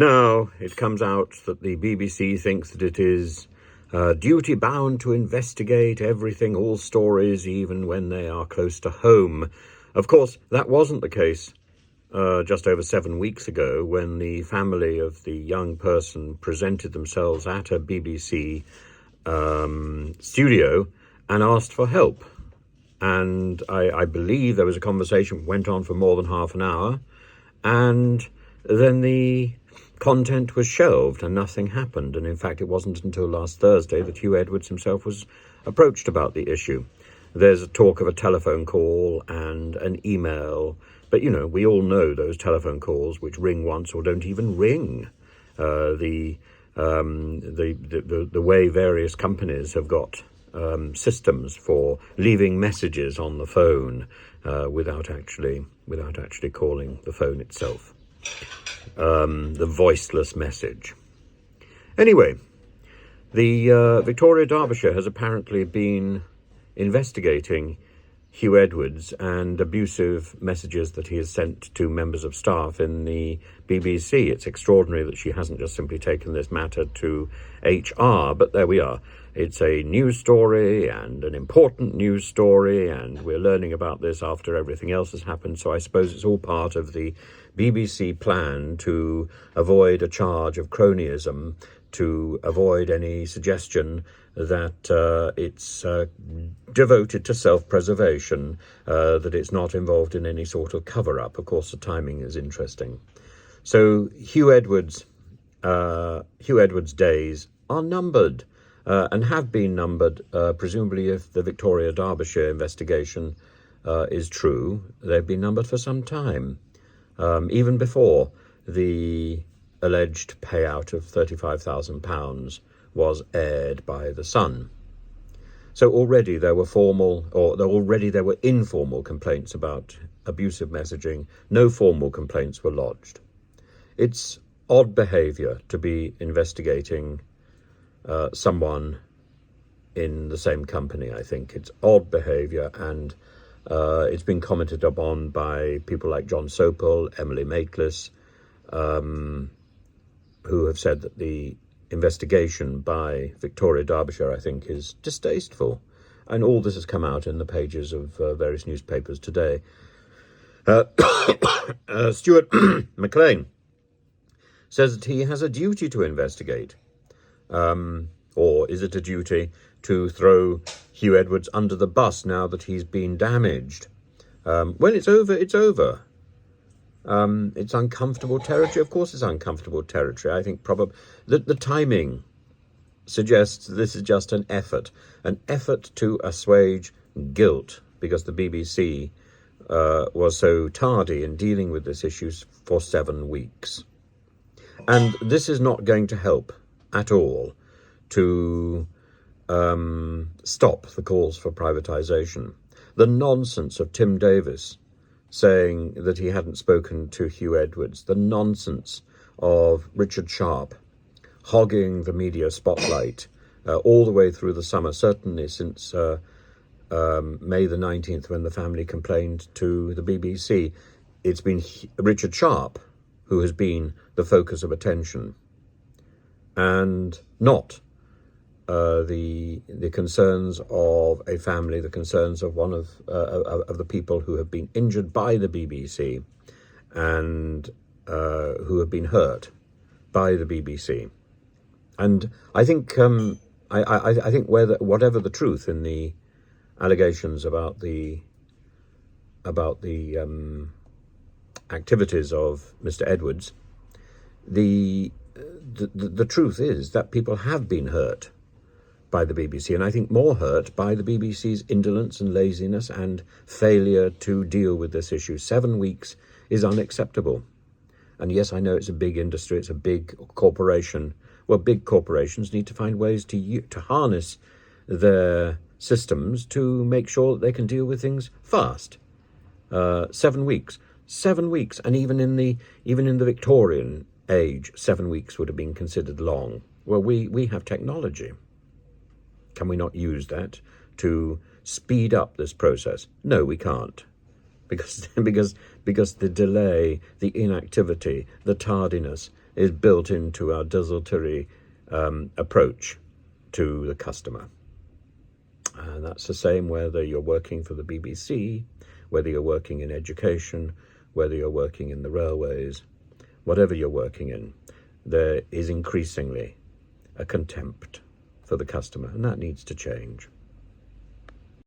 Now, it comes out that the BBC thinks that it is duty-bound to investigate everything, all stories, even when they are close to home. Of course, that wasn't the case just over 7 weeks ago, when the family of the young person presented themselves at a BBC studio and asked for help. And I believe there was a conversation went on for more than half an hour, and then the content was shelved and nothing happened. And in fact, it wasn't until last Thursday that Hugh Edwards himself was approached about the issue. There's a talk of a telephone call and an email, but we all know those telephone calls which ring once or don't even ring. The way various companies have got systems for leaving messages on the phone without actually calling the phone itself. The voiceless message. Anyway, the Victoria Derbyshire has apparently been investigating Hugh Edwards and abusive messages that he has sent to members of staff in the BBC. It's extraordinary that she hasn't just simply taken this matter to HR, but there we are. It's a news story, and an important news story, and we're learning about this after everything else has happened, so I suppose it's all part of the BBC plan to avoid a charge of cronyism, to avoid any suggestion that it's devoted to self-preservation, that it's not involved in any sort of cover-up. Of course, the timing is interesting. So Hugh Edwards' days are numbered, and have been numbered, presumably if the Victoria Derbyshire investigation is true. They've been numbered for some time, even before the alleged payout of £35,000 was aired by The Sun. So already there were informal complaints about abusive messaging. No formal complaints were lodged. It's odd behaviour to be investigating someone in the same company. I think it's odd behaviour, and it's been commented upon by people like John Sopel, Emily Maitlis, who have said that the investigation by Victoria Derbyshire, I think, is distasteful. And all this has come out in the pages of various newspapers today. Stuart McLean says that he has a duty to investigate. Or is it a duty to throw Hugh Edwards under the bus now that he's been damaged? Well, it's over, it's over. It's uncomfortable territory. Of course it's uncomfortable territory. I think probably the timing suggests this is just an effort to assuage guilt, because the BBC was so tardy in dealing with this issue for 7 weeks. And this is not going to help at all to stop the calls for privatisation. The nonsense of Tim Davis saying that he hadn't spoken to Hugh Edwards, the nonsense of Richard Sharp hogging the media spotlight all the way through the summer, certainly since May the 19th, when the family complained to the BBC. It's been Richard Sharp who has been the focus of attention, and not the concerns of a family, the concerns of one of the people who have been injured by the BBC and who have been hurt by the BBC. And I think I think whatever the truth in the allegations about the activities of Mr. Edwards, the truth is that people have been hurt by the BBC, and I think more hurt by the BBC's indolence and laziness and failure to deal with this issue. 7 weeks is unacceptable. And yes, I know it's a big industry, it's a big corporation. Well, big corporations need to find ways to harness their systems to make sure that they can deal with things fast. 7 weeks. 7 weeks, and even in the Victorian age, 7 weeks would have been considered long. Well, we have technology. Can we not use that to speed up this process? No, we can't, because the delay, the inactivity, the tardiness is built into our desultory approach to the customer. And that's the same whether you're working for the BBC, whether you're working in education, whether you're working in the railways, whatever you're working in, there is increasingly a contempt for the customer, and that needs to change.